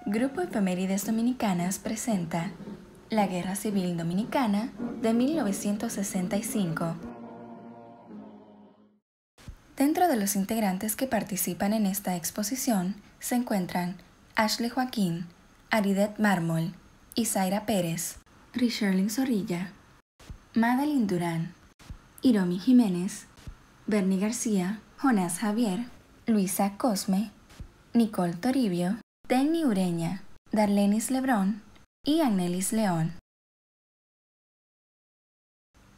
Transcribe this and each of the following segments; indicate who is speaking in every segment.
Speaker 1: Grupo Efemérides Dominicanas presenta la Guerra Civil Dominicana de 1965. Dentro de los integrantes que participan en esta exposición se encuentran Ashley Joaquín, Aridet Mármol, Isaira Pérez, Richelyn Zorrilla, Madeline Durán, Iromi Jiménez, Bernie García, Jonás Javier, Luisa Cosme, Nicole Toribio, Denny Ureña, Darlenis Lebrón y Agnelis León.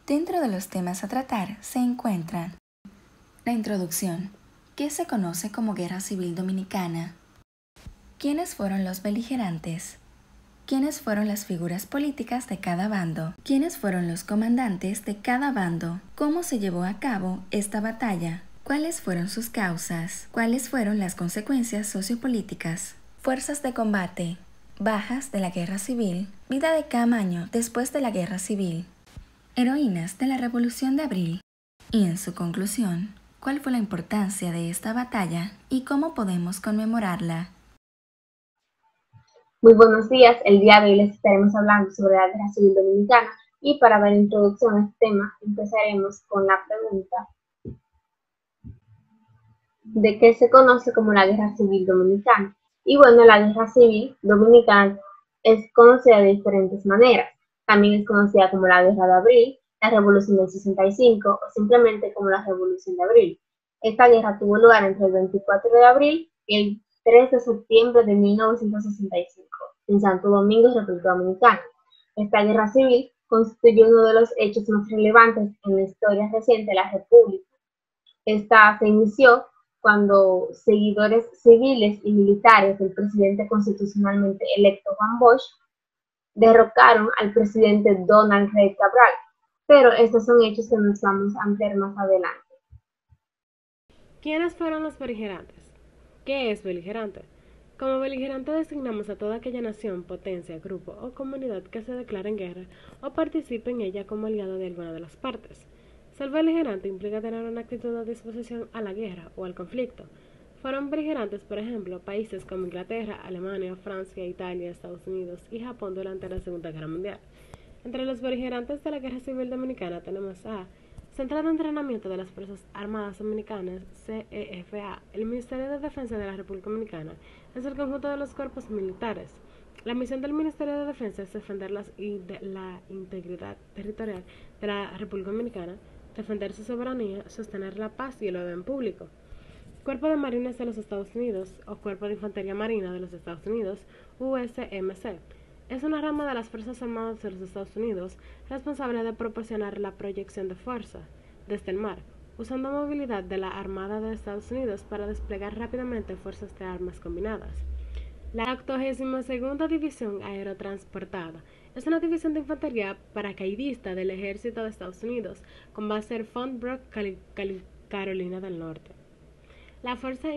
Speaker 1: Dentro de los temas a tratar se encuentran la introducción, que se conoce como Guerra Civil Dominicana, quiénes fueron los beligerantes, quiénes fueron las figuras políticas de cada bando, quiénes fueron los comandantes de cada bando, cómo se llevó a cabo esta batalla, cuáles fueron sus causas, cuáles fueron las consecuencias sociopolíticas, fuerzas de combate, bajas de la Guerra Civil, vida de Camaño después de la Guerra Civil, heroínas de la Revolución de Abril, y en su conclusión, cuál fue la importancia de esta batalla y cómo podemos conmemorarla.
Speaker 2: Muy buenos días, el día de hoy les estaremos hablando sobre la Guerra Civil Dominicana y para dar introducción a este tema empezaremos con la pregunta de qué se conoce como la Guerra Civil Dominicana. Y bueno, la Guerra Civil Dominicana es conocida de diferentes maneras. También es conocida como la Guerra de Abril, la Revolución del 65 o simplemente como la Revolución de Abril. Esta guerra tuvo lugar entre el 24 de abril y el 3 de septiembre de 1965 en Santo Domingo, República Dominicana. Esta guerra civil constituye uno de los hechos más relevantes en la historia reciente de la República. Esta se inició cuando seguidores civiles y militares del presidente constitucionalmente electo Juan Bosch derrocaron al presidente Donald Reid Cabral, pero estos son hechos que nos vamos a ampliar más adelante.
Speaker 3: ¿Quiénes fueron los beligerantes? ¿Qué es beligerante? Como beligerante designamos a toda aquella nación, potencia, grupo o comunidad que se declara en guerra o participe en ella como aliado de alguna de las partes. Ser beligerante implica tener una actitud de disposición a la guerra o al conflicto. Fueron beligerantes, por ejemplo, países como Inglaterra, Alemania, Francia, Italia, Estados Unidos y Japón durante la Segunda Guerra Mundial. Entre los beligerantes de la Guerra Civil Dominicana tenemos a Centro de Entrenamiento de las Fuerzas Armadas Dominicanas, CEFA. El Ministerio de Defensa de la República Dominicana es el conjunto de los cuerpos militares. La misión del Ministerio de Defensa es defender la integridad territorial de la República Dominicana, defender su soberanía, sostener la paz y el orden público. Cuerpo de Marines de los Estados Unidos o Cuerpo de Infantería Marina de los Estados Unidos, USMC. Es una rama de las Fuerzas Armadas de los Estados Unidos responsable de proporcionar la proyección de fuerza desde el mar, usando movilidad de la Armada de Estados Unidos para desplegar rápidamente fuerzas de armas combinadas. La 82ª División Aerotransportada es una división de infantería paracaidista del Ejército de Estados Unidos con base en Fort Bragg, Carolina del Norte. La Fuerza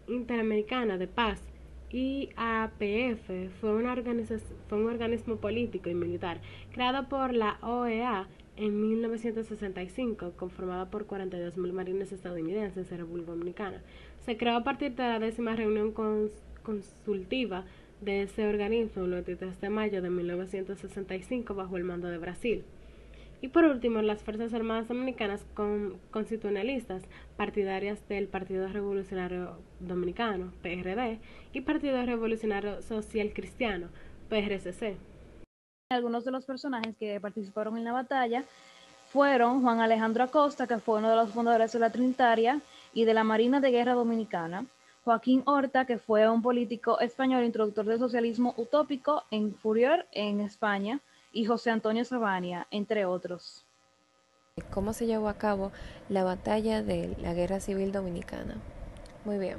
Speaker 3: Interamericana de Paz IAPF fue un organismo político y militar creado por la OEA en 1965, conformado por 42.000 marines estadounidenses de República Dominicana. Se creó a partir de la 10ª reunión consultiva de ese organismo el 23 de mayo de 1965 bajo el mando de Brasil. Y por último, las Fuerzas Armadas Dominicanas constitucionalistas, partidarias del Partido Revolucionario Dominicano, PRD, y Partido Revolucionario Social Cristiano, PRCC.
Speaker 4: Algunos de los personajes que participaron en la batalla fueron Juan Alejandro Acosta, que fue uno de los fundadores de la Trinitaria y de la Marina de Guerra Dominicana, Joaquín Horta, que fue un político español introductor del socialismo utópico en Fourier, en España, y José Antonio Sabania, entre otros.
Speaker 5: ¿Cómo se llevó a cabo la batalla de la Guerra Civil Dominicana? Muy bien.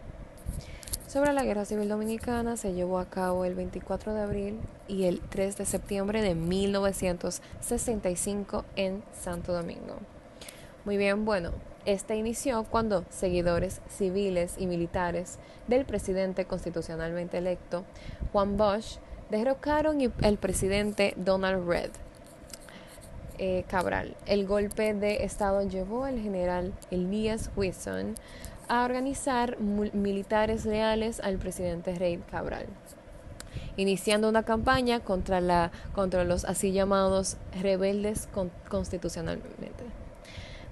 Speaker 5: Sobre la Guerra Civil Dominicana se llevó a cabo el 24 de abril y el 3 de septiembre de 1965 en Santo Domingo. Muy bien, bueno, este inició cuando seguidores civiles y militares del presidente constitucionalmente electo, Juan Bosch, derrocaron al presidente Donald Reid Cabral. El golpe de estado llevó al general Elías Wilson a organizar militares leales al presidente Reid Cabral. iniciando una campaña contra los así llamados rebeldes constitucionalmente.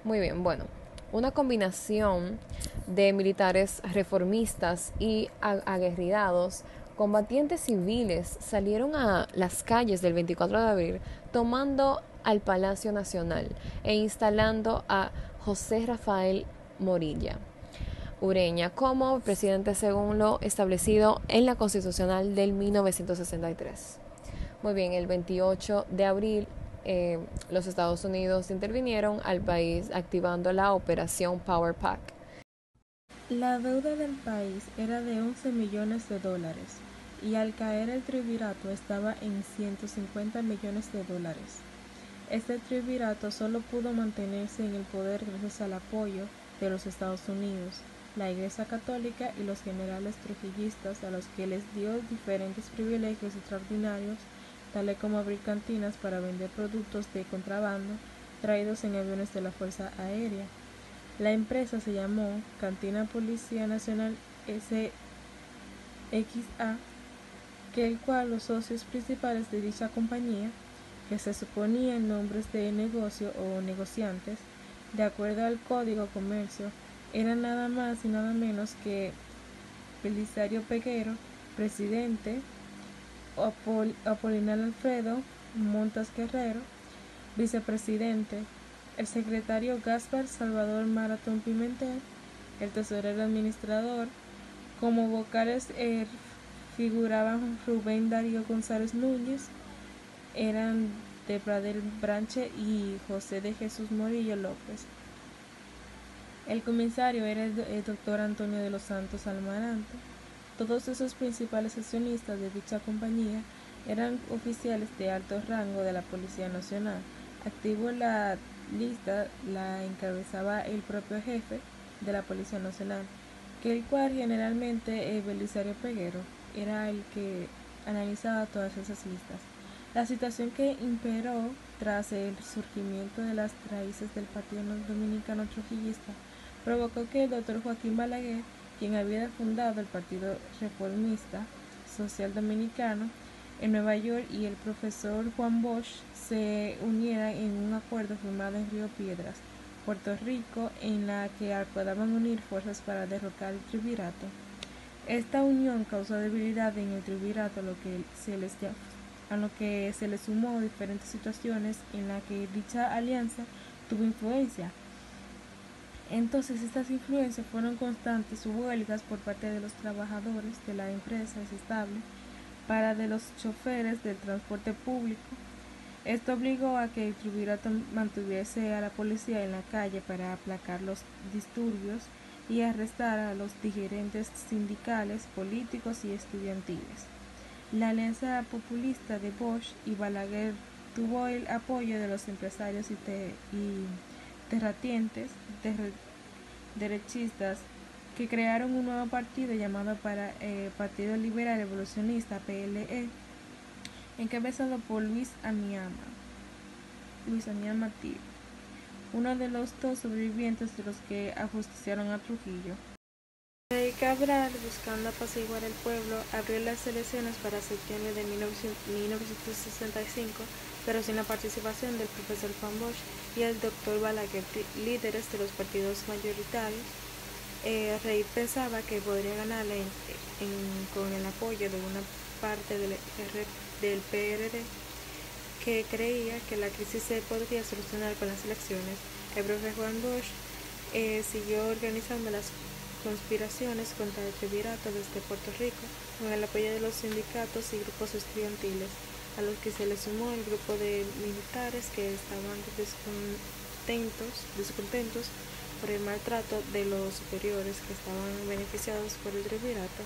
Speaker 5: Muy bien, bueno, una combinación de militares reformistas y aguerridados, combatientes civiles salieron a las calles del 24 de abril tomando al Palacio Nacional e instalando a José Rafael Morilla Ureña como presidente según lo establecido en la Constitucional del 1963. Muy bien, el 28 de abril los Estados Unidos intervinieron al país activando la Operación Power Pack.
Speaker 3: La deuda del país era de 11 millones de dólares y al caer el triunvirato estaba en 150 millones de dólares. Este triunvirato solo pudo mantenerse en el poder gracias al apoyo de los Estados Unidos, la Iglesia Católica y los generales trujillistas, a los que les dio diferentes privilegios extraordinarios, tales como abrir cantinas para vender productos de contrabando traídos en aviones de la Fuerza Aérea. La empresa se llamó Cantina Policía Nacional SXA, el cual los socios principales de dicha compañía, que se suponían nombres de negocio o negociantes, de acuerdo al Código Comercio, eran nada más y nada menos que Belisario Peguero, presidente, Apolinar Alfredo Montas Guerrero, vicepresidente, el secretario Gaspar Salvador Maratón Pimentel, el tesorero administrador. Como vocales figuraban Rubén Darío González Núñez, eran de Pradel Branche y José de Jesús Morillo López. El comisario era el doctor Antonio de los Santos Almarante. Todos esos principales accionistas de dicha compañía eran oficiales de alto rango de la Policía Nacional. Activo en la lista la encabezaba el propio jefe de la Policía Nacional, que el cual generalmente Belisario Peguero era el que analizaba todas esas listas. La situación que imperó tras el surgimiento de las raíces del Partido Dominicano Trujillista provocó que el doctor Joaquín Balaguer, quien había fundado el Partido Reformista Social Dominicano en Nueva York, y el profesor Juan Bosch se unieran en un acuerdo firmado en Río Piedras, Puerto Rico, en la que acordaban unir fuerzas para derrocar el triunvirato. Esta unión causó debilidad en el triunvirato, a lo que se le sumó diferentes situaciones en las que dicha alianza tuvo influencia. Entonces estas influencias fueron constantes, huelgas por parte de los trabajadores de la empresa estable, para de los choferes del transporte público. Esto obligó a que el triunvirato mantuviese a la policía en la calle para aplacar los disturbios y arrestar a los dirigentes sindicales, políticos y estudiantiles. La alianza populista de Bosch y Balaguer tuvo el apoyo de los empresarios y terratenientes derechistas, que crearon un nuevo partido llamado Partido Liberal Evolucionista, PLE, encabezado por Luis Amiama Tío, uno de los dos sobrevivientes de los que ajusticiaron a Trujillo. Rey Cabral, buscando apaciguar el pueblo, abrió las elecciones para septiembre de 1965, pero sin la participación del profesor Juan Bosch y el doctor Balaguer, líderes de los partidos mayoritarios. Rey pensaba que podría ganarle con el apoyo de una parte del PRD, que creía que la crisis se podría solucionar con las elecciones. El profesor Juan Bosch siguió organizando las conspiraciones contra el triunvirato desde Puerto Rico, con el apoyo de los sindicatos y grupos estudiantiles, a los que se le sumó el grupo de militares que estaban descontentos por el maltrato de los superiores que estaban beneficiados por el triunvirato.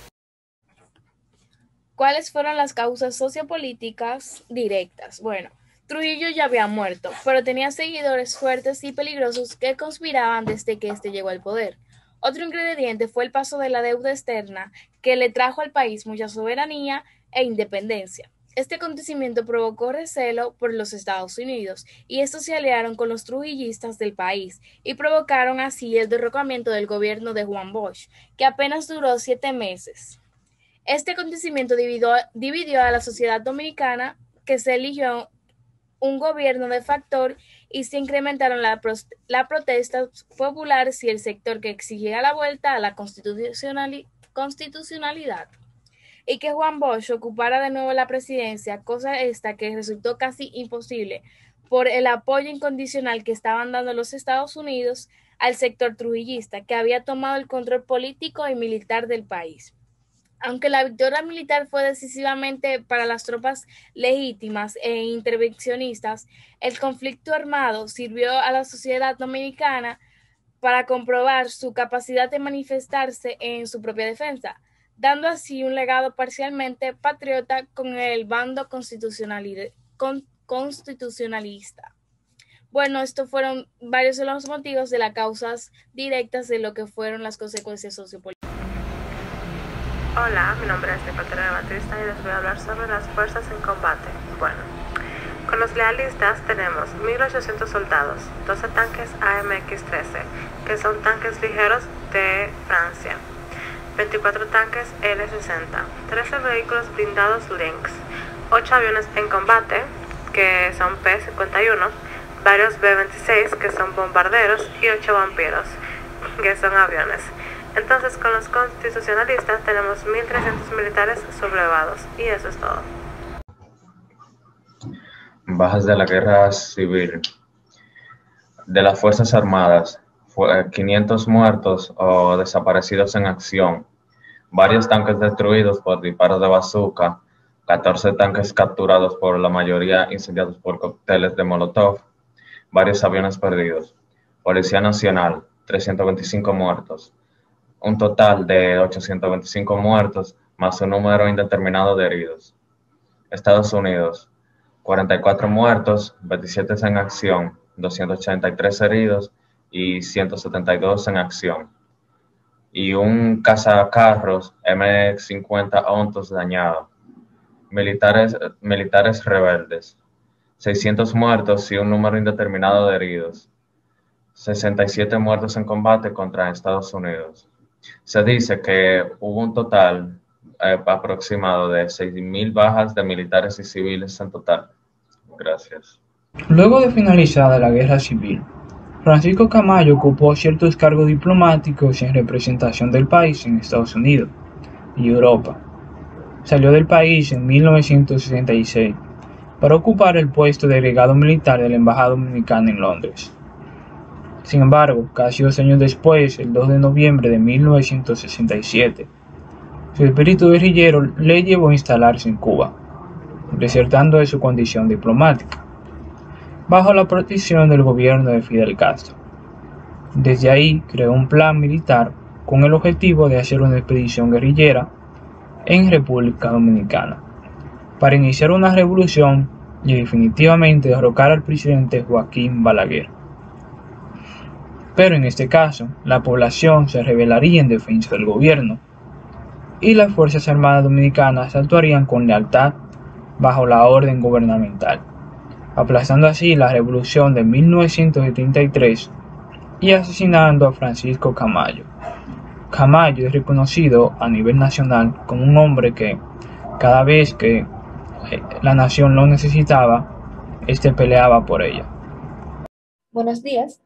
Speaker 4: ¿Cuáles fueron las causas sociopolíticas directas? Bueno, Trujillo ya había muerto, pero tenía seguidores fuertes y peligrosos que conspiraban desde que éste llegó al poder. Otro ingrediente fue el paso de la deuda externa, que le trajo al país mucha soberanía e independencia. Este acontecimiento provocó recelo por los Estados Unidos, y estos se aliaron con los trujillistas del país y provocaron así el derrocamiento del gobierno de Juan Bosch, que apenas duró 7 meses.
Speaker 6: Este acontecimiento dividió a la sociedad dominicana, que se eligió un gobierno de factor y se incrementaron la protesta popular y el sector que exigía la vuelta a la constitucionalidad y que Juan Bosch ocupara de nuevo la presidencia, cosa esta que resultó casi imposible por el apoyo incondicional que estaban dando los Estados Unidos al sector trujillista, que había tomado el control político y militar del país. Aunque la victoria militar fue decisivamente para las tropas legítimas e intervencionistas, el conflicto armado sirvió a la sociedad dominicana para comprobar su capacidad de manifestarse en su propia defensa, dando así un legado parcialmente patriota con el bando constitucionalista. Bueno, estos fueron varios de los motivos de las causas directas de lo que fueron las consecuencias sociopolíticas.
Speaker 7: Hola, mi nombre es Nicolás Batista y les voy a hablar sobre las fuerzas en combate. Bueno, con los lealistas tenemos 1.800 soldados, 12 tanques AMX-13, que son tanques ligeros de Francia, 24 tanques L-60, 13 vehículos blindados Lynx, 8 aviones en combate, que son P-51, varios B-26, que son bombarderos, y 8 vampiros, que son aviones. Entonces, con los constitucionalistas tenemos 1.300 militares sublevados, y eso es todo.
Speaker 8: Bajas de la guerra civil. De las Fuerzas Armadas, 500 muertos o desaparecidos en acción, varios tanques destruidos por disparos de bazooka, 14 tanques capturados, por la mayoría incendiados por cócteles de Molotov, varios aviones perdidos. Policía Nacional, 325 muertos. Un total de 825 muertos, más un número indeterminado de heridos. Estados Unidos, 44 muertos, 27 en acción, 283 heridos y 172 en acción. Y un cazacarros M50 Ontos dañado. Militares rebeldes, 600 muertos y un número indeterminado de heridos. 67 muertos en combate contra Estados Unidos. Se dice que hubo un total aproximado de 6.000 bajas de militares y civiles en total. Gracias.
Speaker 9: Luego de finalizada la guerra civil, Francisco Camayo ocupó ciertos cargos diplomáticos en representación del país en Estados Unidos y Europa. Salió del país en 1966 para ocupar el puesto de agregado militar de la Embajada Dominicana en Londres. Sin embargo, casi 2 años después, el 2 de noviembre de 1967, su espíritu guerrillero le llevó a instalarse en Cuba, desertando de su condición diplomática, bajo la protección del gobierno de Fidel Castro. Desde ahí creó un plan militar con el objetivo de hacer una expedición guerrillera en República Dominicana, para iniciar una revolución y definitivamente derrocar al presidente Joaquín Balaguer. Pero en este caso, la población se rebelaría en defensa del gobierno y las Fuerzas Armadas Dominicanas actuarían con lealtad bajo la orden gubernamental, aplazando así la revolución de 1973 y asesinando a Francisco Camayo. Camayo es reconocido a nivel nacional como un hombre que, cada vez que la nación lo necesitaba, peleaba por ella.
Speaker 1: Buenos días.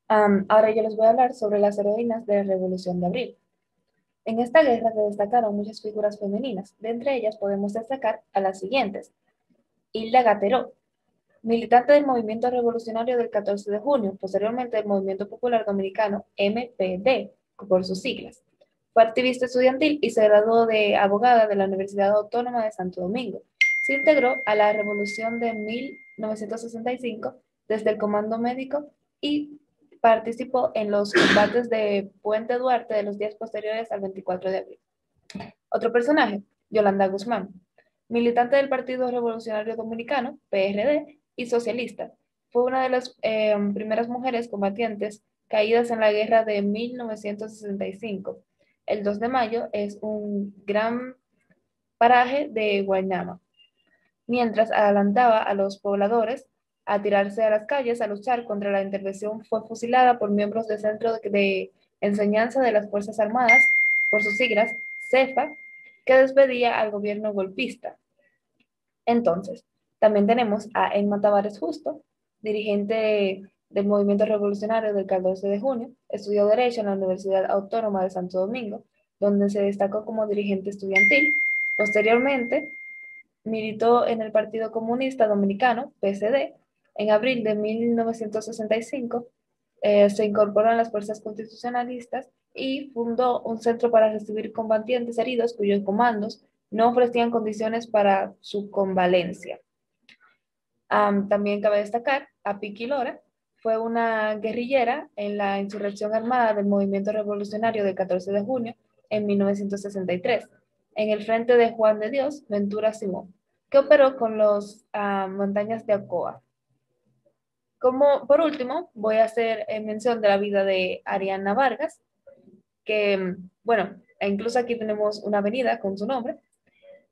Speaker 1: Ahora yo les voy a hablar sobre las heroínas de la Revolución de Abril. En esta guerra se destacaron muchas figuras femeninas. De entre ellas podemos destacar a las siguientes. Hilda Gateró, militante del Movimiento Revolucionario del 14 de junio, posteriormente del Movimiento Popular Dominicano, MPD, por sus siglas. Fue activista estudiantil y se graduó de abogada de la Universidad Autónoma de Santo Domingo. Se integró a la Revolución de 1965 desde el Comando Médico y participó en los combates de Puente Duarte de los días posteriores al 24 de abril. Otro personaje, Yolanda Guzmán, militante del Partido Revolucionario Dominicano, PRD, y socialista. Fue una de las primeras mujeres combatientes caídas en la guerra de 1965. El 2 de mayo es un gran paraje de Guaynama. Mientras adelantaba a los pobladores a tirarse a las calles a luchar contra la intervención, fue fusilada por miembros del Centro de Enseñanza de las Fuerzas Armadas, por sus siglas, CEFA,
Speaker 10: que despedía al gobierno golpista. Entonces, también tenemos a Emma Tavares Justo, dirigente del movimiento revolucionario del 14 de junio, estudió Derecho en la Universidad Autónoma de Santo Domingo, donde se destacó como dirigente estudiantil. Posteriormente, militó en el Partido Comunista Dominicano, PSD. En abril de 1965, se incorporó a las fuerzas constitucionalistas y fundó un centro para recibir combatientes heridos cuyos comandos no ofrecían condiciones para su convalencia. También cabe destacar a Piqui Lora, fue una guerrillera en la insurrección armada del movimiento revolucionario del 14 de junio en 1963, en el frente de Juan de Dios Ventura Simón, que operó con los montañas de Ocoa. Por último, voy a hacer mención de la vida de Ariana Vargas, que, bueno, incluso aquí tenemos una avenida con su nombre.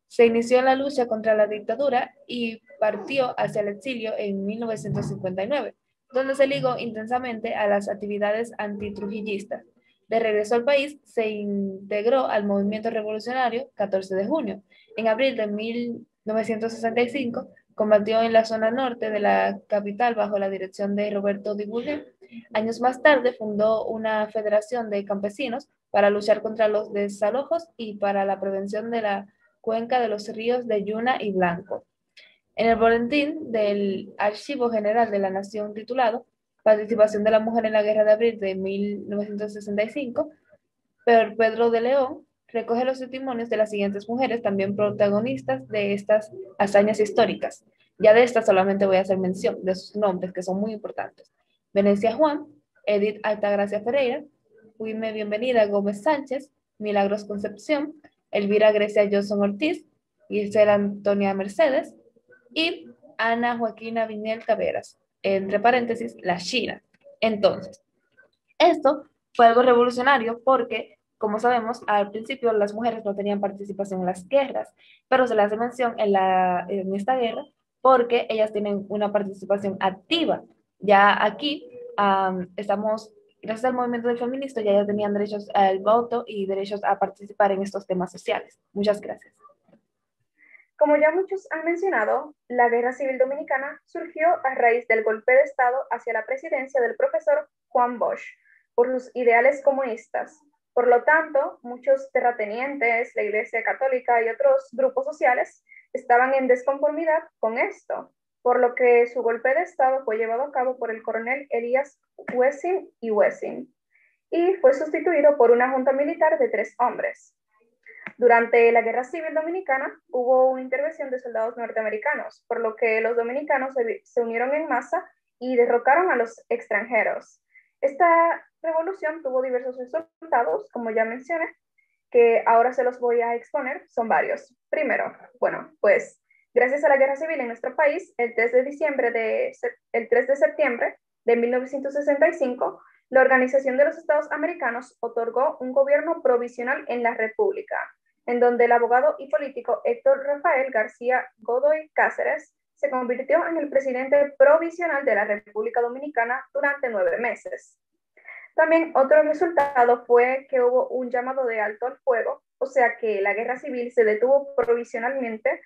Speaker 10: Se inició en la lucha contra la dictadura y partió hacia el exilio en 1959, donde se ligó intensamente a las actividades antitrujillistas. De regreso al país, se integró al movimiento revolucionario 14 de junio. En abril de 1965, combatió en la zona norte de la capital bajo la dirección de Roberto Duboulin. Años más tarde, fundó una federación de campesinos para luchar contra los desalojos y para la prevención de la cuenca de los ríos de Yuna y Blanco. En el boletín del Archivo General de la Nación titulado Participación de la Mujer en la Guerra de Abril de 1965, Pedro de León recoge los testimonios de las siguientes mujeres, también protagonistas de estas hazañas históricas. Ya de estas solamente voy a hacer mención de sus nombres, que son muy importantes. Venecia Juan, Edith Altagracia Ferreira, Huime Bienvenida Gómez Sánchez, Milagros Concepción, Elvira Grecia Johnson Ortiz, Gisela Antonia Mercedes y Ana Joaquina Viñel Taveras, entre paréntesis, la China. Entonces, esto fue algo revolucionario porque, como sabemos, al principio las mujeres no tenían participación en las guerras, pero se les hace mención en esta guerra porque ellas tienen una participación activa. Ya aquí estamos, gracias al movimiento del feminismo, ya ellas tenían derechos al voto y derechos a participar en estos temas sociales. Muchas gracias.
Speaker 11: Como ya muchos han mencionado, la Guerra Civil Dominicana surgió a raíz del golpe de Estado hacia la presidencia del profesor Juan Bosch por sus ideales comunistas. Por lo tanto, muchos terratenientes, la Iglesia Católica y otros grupos sociales estaban en desconformidad con esto, por lo que su golpe de Estado fue llevado a cabo por el coronel Elías Wessing y Wessing, y fue sustituido por una junta militar de 3 hombres. Durante la Guerra Civil Dominicana hubo una intervención de soldados norteamericanos, por lo que los dominicanos se unieron en masa y derrocaron a los extranjeros. Esta revolución tuvo diversos resultados, como ya mencioné, que ahora se los voy a exponer, son varios. Primero, bueno, pues gracias a la Guerra Civil en nuestro país, el 3 de septiembre de 1965, la Organización de los Estados Americanos otorgó un gobierno provisional en la República, en donde el abogado y político Héctor Rafael García Godoy Cáceres se convirtió en el presidente provisional de la República Dominicana durante 9 meses. También otro resultado fue que hubo un llamado de alto al fuego, o sea que la guerra civil se detuvo provisionalmente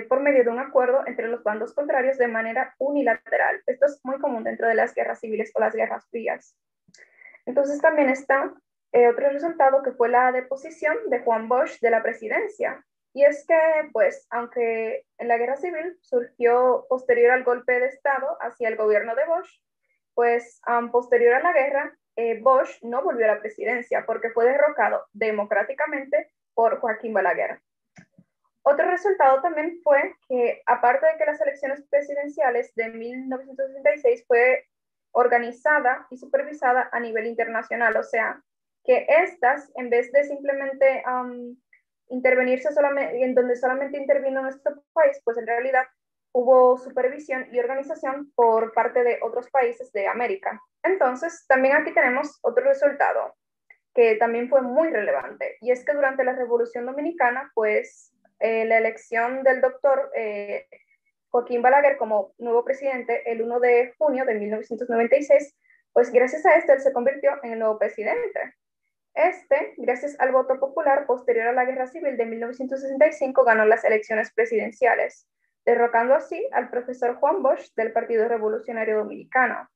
Speaker 11: por medio de un acuerdo entre los bandos contrarios de manera unilateral. Esto es muy común dentro de las guerras civiles o las guerras frías. Entonces también está otro resultado que fue la deposición de Juan Bosch de la presidencia. Y es que, pues, aunque en la guerra civil surgió posterior al golpe de Estado hacia el gobierno de Bosch, pues posterior a la guerra, Bosch no volvió a la presidencia porque fue derrocado democráticamente por Joaquín Balaguer. Otro resultado también fue que, aparte de que las elecciones presidenciales de 1966 fue organizada y supervisada a nivel internacional, o sea, que estas, en vez de simplemente intervenirse solamente, en donde solamente intervino nuestro país, pues en realidad hubo supervisión y organización por parte de otros países de América. Entonces, también aquí tenemos otro resultado que también fue muy relevante, y es que durante la Revolución Dominicana, pues la elección del doctor Joaquín Balaguer como nuevo presidente el 1 de junio de 1996, pues gracias a esto él se convirtió en el nuevo presidente. Gracias al voto popular posterior a la Guerra Civil de 1965, ganó las elecciones presidenciales, derrocando así al profesor Juan Bosch del Partido Revolucionario Dominicano.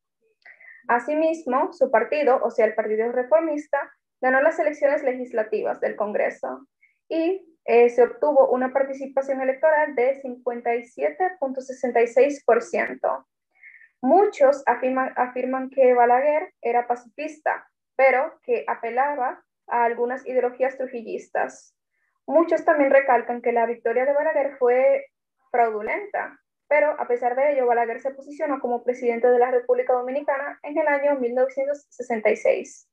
Speaker 11: Asimismo, su partido, o sea, el Partido Reformista, ganó las elecciones legislativas del Congreso y se obtuvo una participación electoral de 57.66%. Muchos afirman que Balaguer era pacifista, pero que apelaba a algunas ideologías trujillistas. Muchos también recalcan que la victoria de Balaguer fue fraudulenta, pero a pesar de ello, Balaguer se posicionó como presidente de la República Dominicana en el año 1966.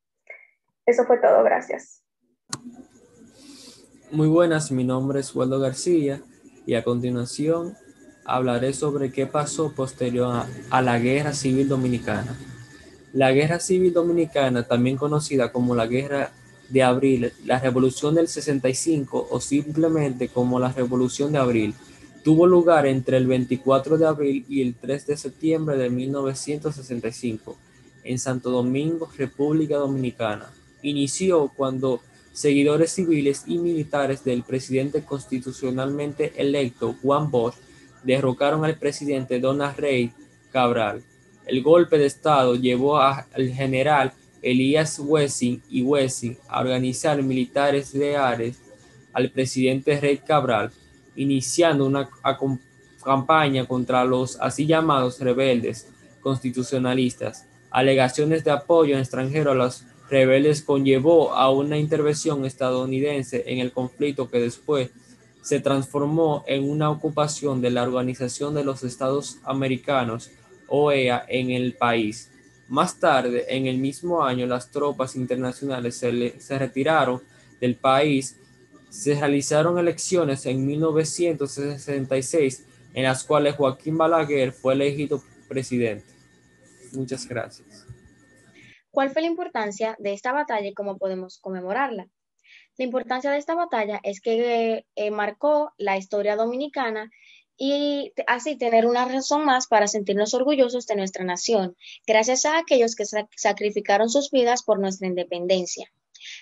Speaker 11: Eso fue todo, gracias.
Speaker 12: Muy buenas, mi nombre es Waldo García y a continuación hablaré sobre qué pasó posterior a la Guerra Civil Dominicana. La Guerra Civil Dominicana, también conocida como la Guerra de Abril, la Revolución del 65 o simplemente como la Revolución de Abril, tuvo lugar entre el 24 de abril y el 3 de septiembre de 1965 en Santo Domingo, República Dominicana. Inició cuando seguidores civiles y militares del presidente constitucionalmente electo Juan Bosch derrocaron al presidente Donald Reid Cabral. El golpe de Estado llevó al general Elías Wessing a organizar militares leales al presidente Reid Cabral, iniciando una campaña contra los así llamados rebeldes constitucionalistas. Alegaciones de apoyo extranjero a los rebeldes conllevó a una intervención estadounidense en el conflicto que después se transformó en una ocupación de la Organización de los Estados Americanos, OEA, en el país. Más tarde, en el mismo año, las tropas internacionales se retiraron del país. Se realizaron elecciones en 1966 en las cuales Joaquín Balaguer fue elegido presidente. Muchas gracias.
Speaker 13: ¿Cuál fue la importancia de esta batalla y cómo podemos conmemorarla? La importancia de esta batalla es que marcó la historia dominicana y así tener una razón más para sentirnos orgullosos de nuestra nación, gracias a aquellos que sacrificaron sus vidas por nuestra independencia.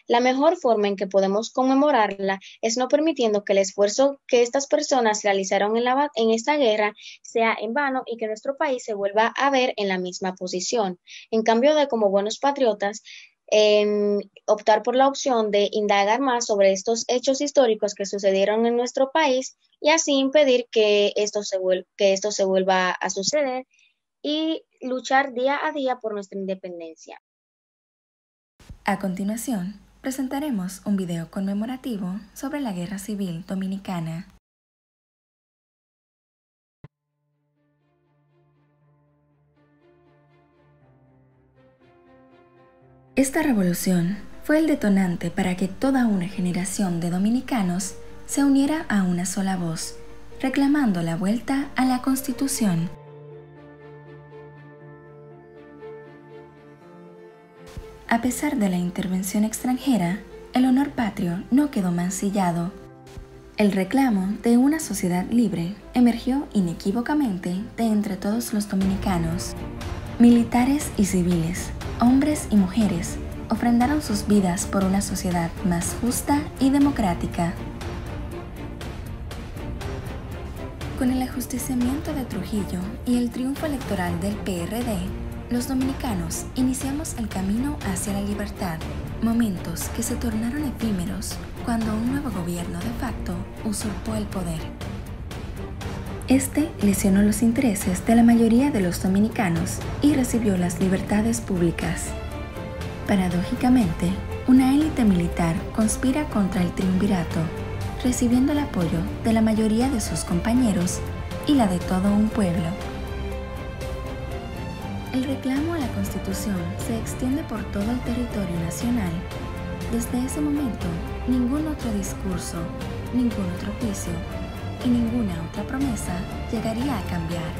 Speaker 13: La mejor forma en que podemos conmemorarla es no permitiendo que el esfuerzo que estas personas realizaron en esta guerra sea en vano y que nuestro país se vuelva a ver en la misma posición. En cambio de, como buenos patriotas, optar por la opción de indagar más sobre estos hechos históricos que sucedieron en nuestro país y así impedir que esto se vuelva a suceder y luchar día a día por nuestra independencia.
Speaker 1: A continuación, presentaremos un video conmemorativo sobre la Guerra Civil Dominicana. Esta revolución fue el detonante para que toda una generación de dominicanos se uniera a una sola voz, reclamando la vuelta a la Constitución. A pesar de la intervención extranjera, el honor patrio no quedó mancillado. El reclamo de una sociedad libre emergió inequívocamente de entre todos los dominicanos. Militares y civiles, hombres y mujeres, ofrendaron sus vidas por una sociedad más justa y democrática. Con el ajusticiamiento de Trujillo y el triunfo electoral del PRD, los dominicanos iniciamos el camino hacia la libertad, momentos que se tornaron efímeros cuando un nuevo gobierno de facto usurpó el poder. Este lesionó los intereses de la mayoría de los dominicanos y recibió las libertades públicas. Paradójicamente, una élite militar conspira contra el triunvirato, recibiendo el apoyo de la mayoría de sus compañeros y la de todo un pueblo. El reclamo a la Constitución se extiende por todo el territorio nacional. Desde ese momento, ningún otro discurso, ningún otro juicio y ninguna otra promesa llegaría a cambiar.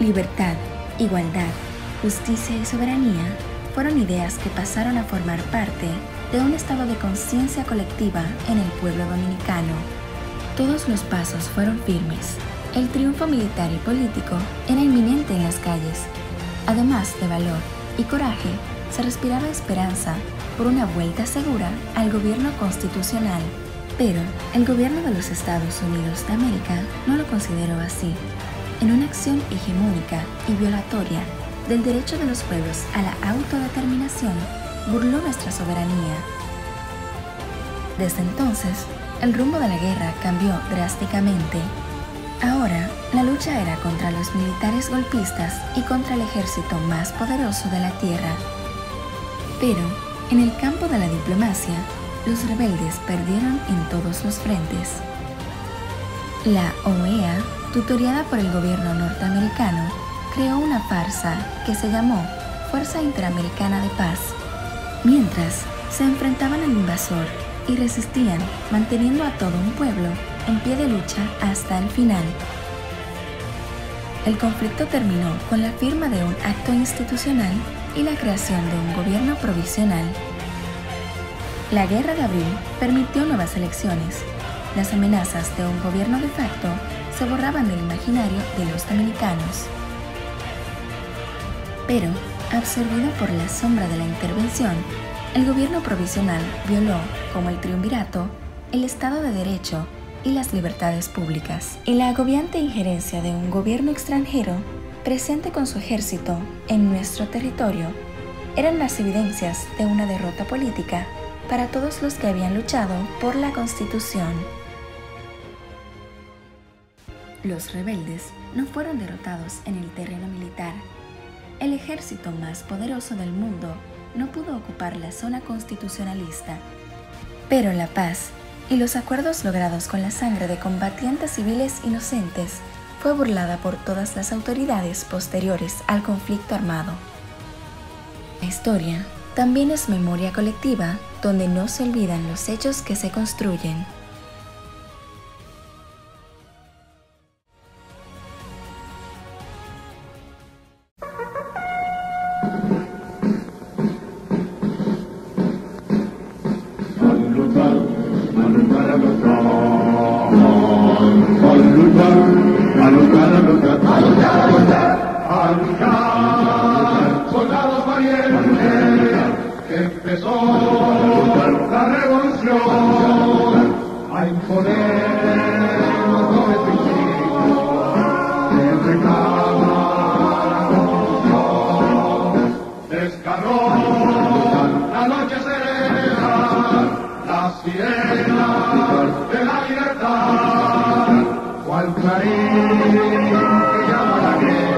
Speaker 1: Libertad, igualdad, justicia y soberanía fueron ideas que pasaron a formar parte de un estado de conciencia colectiva en el pueblo dominicano. Todos los pasos fueron firmes. El triunfo militar y político era inminente en las calles. Además de valor, y coraje, se respiraba esperanza por una vuelta segura al gobierno constitucional. Pero el gobierno de los Estados Unidos de América no lo consideró así. En una acción hegemónica y violatoria del derecho de los pueblos a la autodeterminación, burló nuestra soberanía. Desde entonces, el rumbo de la guerra cambió drásticamente. Ahora, la lucha era contra los militares golpistas y contra el ejército más poderoso de la tierra. Pero, en el campo de la diplomacia, los rebeldes perdieron en todos los frentes. La OEA, tutoriada por el gobierno norteamericano, creó una farsa que se llamó Fuerza Interamericana de Paz. Mientras se enfrentaban al invasor y resistían, manteniendo a todo un pueblo en pie de lucha hasta el final. El conflicto terminó con la firma de un acto institucional y la creación de un gobierno provisional. La Guerra de Abril permitió nuevas elecciones. Las amenazas de un gobierno de facto se borraban del imaginario de los dominicanos. Pero, absorbido por la sombra de la intervención, el gobierno provisional violó, como el triunvirato, el Estado de Derecho y las libertades públicas. Y la agobiante injerencia de un gobierno extranjero, presente con su ejército en nuestro territorio, eran las evidencias de una derrota política para todos los que habían luchado por la Constitución. Los rebeldes no fueron derrotados en el terreno militar. El ejército más poderoso del mundo no pudo ocupar la zona constitucionalista. Pero la paz y los acuerdos logrados con la sangre de combatientes civiles inocentes fue burlada por todas las autoridades posteriores al conflicto armado. La historia también es memoria colectiva, donde no se olvidan los hechos que se construyen.
Speaker 14: Soldados valientes, empezó la revolución a imponer los dobles principios que reclama la Constitución. Descargó la noche serena, las sirenas de la libertad, cual clarín que llama la guerra.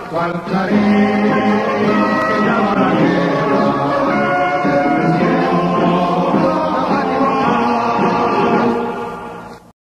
Speaker 14: Cual clarín que llama la guerra.